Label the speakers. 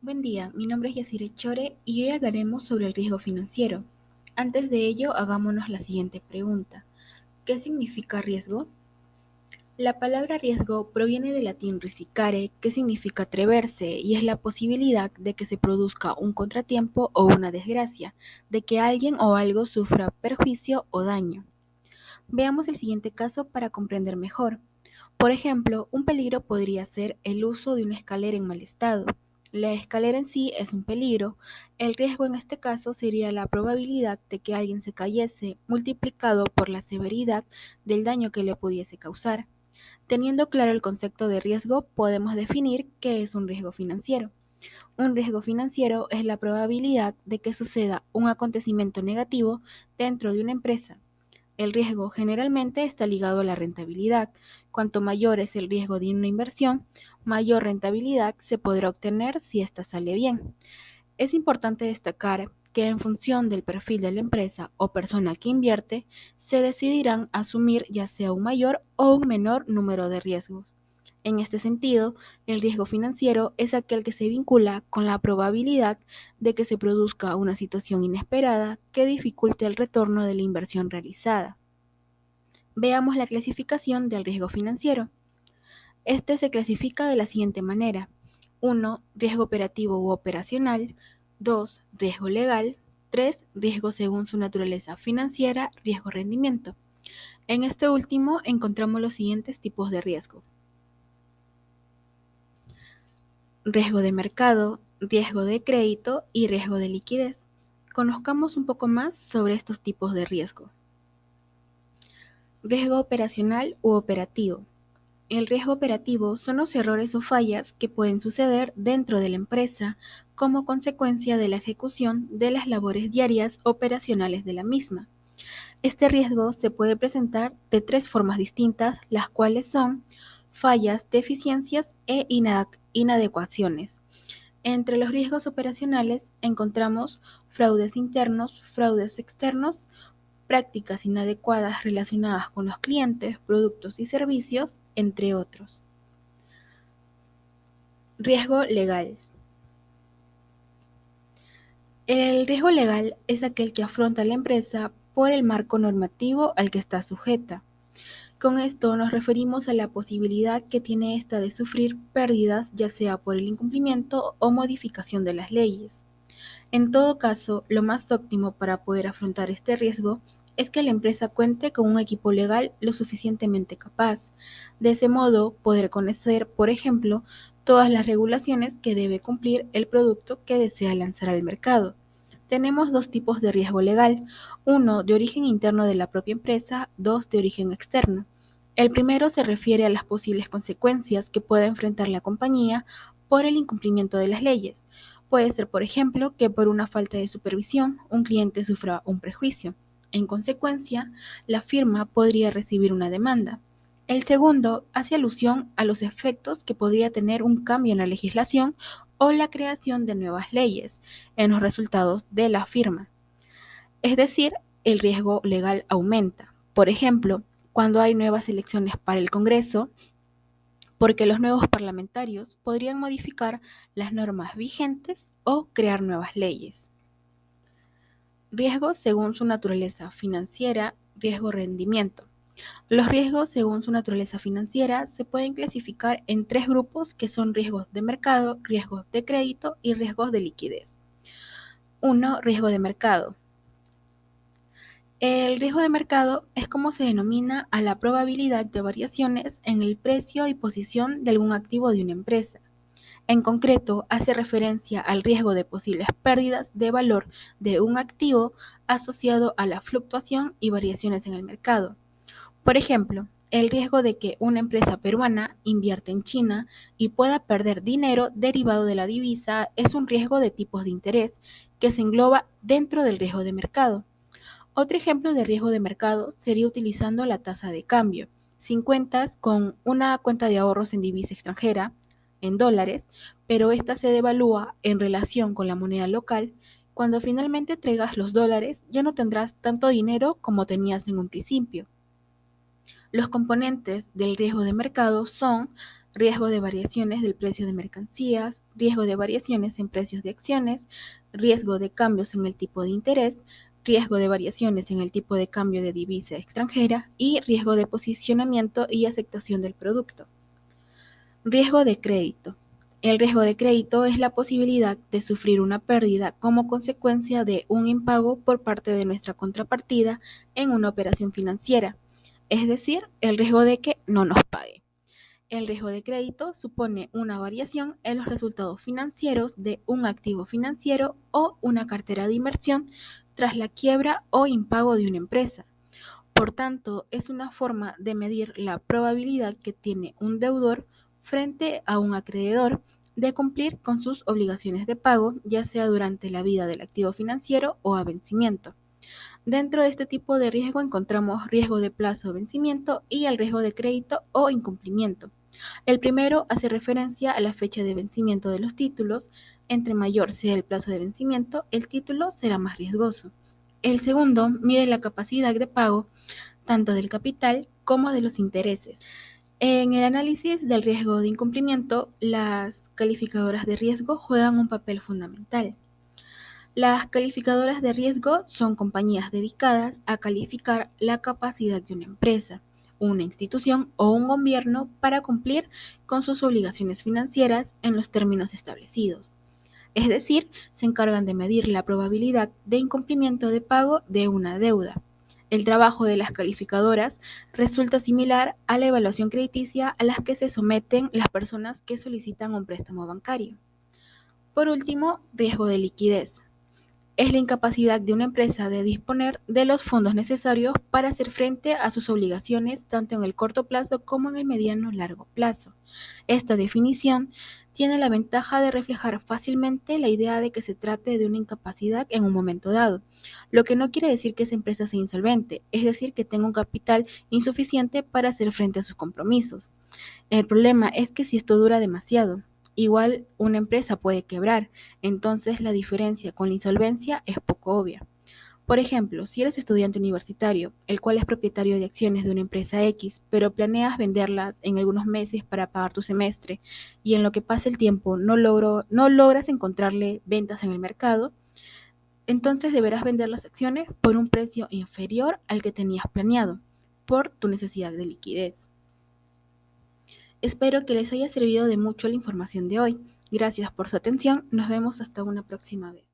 Speaker 1: Buen día, mi nombre es Yacire Chore y hoy hablaremos sobre el riesgo financiero. Antes de ello, hagámonos la siguiente pregunta. ¿Qué significa riesgo? La palabra riesgo proviene del latín risicare, que significa atreverse, y es la posibilidad de que se produzca un contratiempo o una desgracia, de que alguien o algo sufra perjuicio o daño. Veamos el siguiente caso para comprender mejor. Por ejemplo, un peligro podría ser el uso de una escalera en mal estado. La escalera en sí es un peligro. El riesgo en este caso sería la probabilidad de que alguien se cayese multiplicado por la severidad del daño que le pudiese causar. Teniendo claro el concepto de riesgo, podemos definir qué es un riesgo financiero. Un riesgo financiero es la probabilidad de que suceda un acontecimiento negativo dentro de una empresa. El riesgo generalmente está ligado a la rentabilidad. Cuanto mayor es el riesgo de una inversión, mayor rentabilidad se podrá obtener si ésta sale bien. Es importante destacar que en función del perfil de la empresa o persona que invierte, se decidirán asumir ya sea un mayor o un menor número de riesgos. En este sentido, el riesgo financiero es aquel que se vincula con la probabilidad de que se produzca una situación inesperada que dificulte el retorno de la inversión realizada. Veamos la clasificación del riesgo financiero. Este se clasifica de la siguiente manera: 1. Riesgo operativo u operacional. 2. Riesgo legal. 3. Riesgo según su naturaleza financiera, riesgo rendimiento. En este último encontramos los siguientes tipos de riesgo: riesgo de mercado, riesgo de crédito y riesgo de liquidez. Conozcamos un poco más sobre estos tipos de riesgo. Riesgo operacional u operativo. El riesgo operativo son los errores o fallas que pueden suceder dentro de la empresa como consecuencia de la ejecución de las labores diarias operacionales de la misma. Este riesgo se puede presentar de tres formas distintas, las cuales son fallas, deficiencias e inadecuaciones. Entre los riesgos operacionales encontramos fraudes internos, fraudes externos, prácticas inadecuadas relacionadas con los clientes, productos y servicios, entre otros. Riesgo legal. El riesgo legal es aquel que afronta la empresa por el marco normativo al que está sujeta. Con esto nos referimos a la posibilidad que tiene ésta de sufrir pérdidas, ya sea por el incumplimiento o modificación de las leyes. En todo caso, lo más óptimo para poder afrontar este riesgo es que la empresa cuente con un equipo legal lo suficientemente capaz. De ese modo, poder conocer, por ejemplo, todas las regulaciones que debe cumplir el producto que desea lanzar al mercado. Tenemos dos tipos de riesgo legal: uno de origen interno de la propia empresa, dos de origen externo. El primero se refiere a las posibles consecuencias que pueda enfrentar la compañía por el incumplimiento de las leyes. Puede ser, por ejemplo, que por una falta de supervisión un cliente sufra un perjuicio. En consecuencia, la firma podría recibir una demanda. El segundo hace alusión a los efectos que podría tener un cambio en la legislación o la creación de nuevas leyes en los resultados de la firma. Es decir, el riesgo legal aumenta. Por ejemplo, cuando hay nuevas elecciones para el Congreso, porque los nuevos parlamentarios podrían modificar las normas vigentes o crear nuevas leyes. Riesgos según su naturaleza financiera, riesgo rendimiento. Los riesgos según su naturaleza financiera se pueden clasificar en tres grupos que son riesgos de mercado, riesgos de crédito y riesgos de liquidez. 1. Riesgo de mercado. El riesgo de mercado es como se denomina a la probabilidad de variaciones en el precio y posición de algún activo de una empresa. En concreto, hace referencia al riesgo de posibles pérdidas de valor de un activo asociado a la fluctuación y variaciones en el mercado. Por ejemplo, el riesgo de que una empresa peruana invierta en China y pueda perder dinero derivado de la divisa es un riesgo de tipos de interés que se engloba dentro del riesgo de mercado. Otro ejemplo de riesgo de mercado sería utilizando la tasa de cambio. Si cuentas con una cuenta de ahorros en divisa extranjera, en dólares, pero esta se devalúa en relación con la moneda local, cuando finalmente traigas los dólares ya no tendrás tanto dinero como tenías en un principio. Los componentes del riesgo de mercado son riesgo de variaciones del precio de mercancías, riesgo de variaciones en precios de acciones, riesgo de cambios en el tipo de interés, riesgo de variaciones en el tipo de cambio de divisa extranjera y riesgo de posicionamiento y aceptación del producto. Riesgo de crédito. El riesgo de crédito es la posibilidad de sufrir una pérdida como consecuencia de un impago por parte de nuestra contrapartida en una operación financiera, es decir, el riesgo de que no nos pague. El riesgo de crédito supone una variación en los resultados financieros de un activo financiero o una cartera de inversión tras la quiebra o impago de una empresa. Por tanto, es una forma de medir la probabilidad que tiene un deudor frente a un acreedor de cumplir con sus obligaciones de pago, ya sea durante la vida del activo financiero o a vencimiento. Dentro de este tipo de riesgo encontramos riesgo de plazo o vencimiento y el riesgo de crédito o incumplimiento. El primero hace referencia a la fecha de vencimiento de los títulos. Entre mayor sea el plazo de vencimiento, el título será más riesgoso. El segundo mide la capacidad de pago tanto del capital como de los intereses. En el análisis del riesgo de incumplimiento, las calificadoras de riesgo juegan un papel fundamental. Las calificadoras de riesgo son compañías dedicadas a calificar la capacidad de una empresa, una institución o un gobierno para cumplir con sus obligaciones financieras en los términos establecidos. Es decir, se encargan de medir la probabilidad de incumplimiento de pago de una deuda. El trabajo de las calificadoras resulta similar a la evaluación crediticia a las que se someten las personas que solicitan un préstamo bancario. Por último, riesgo de liquidez. Es la incapacidad de una empresa de disponer de los fondos necesarios para hacer frente a sus obligaciones tanto en el corto plazo como en el mediano largo plazo. Esta definición tiene la ventaja de reflejar fácilmente la idea de que se trate de una incapacidad en un momento dado, lo que no quiere decir que esa empresa sea insolvente, es decir, que tenga un capital insuficiente para hacer frente a sus compromisos. El problema es que si esto dura demasiado, igual una empresa puede quebrar, entonces la diferencia con la insolvencia es poco obvia. Por ejemplo, si eres estudiante universitario, el cual es propietario de acciones de una empresa X, pero planeas venderlas en algunos meses para pagar tu semestre y en lo que pasa el tiempo no logras encontrarle ventas en el mercado, entonces deberás vender las acciones por un precio inferior al que tenías planeado, por tu necesidad de liquidez. Espero que les haya servido de mucho la información de hoy. Gracias por su atención. Nos vemos hasta una próxima vez.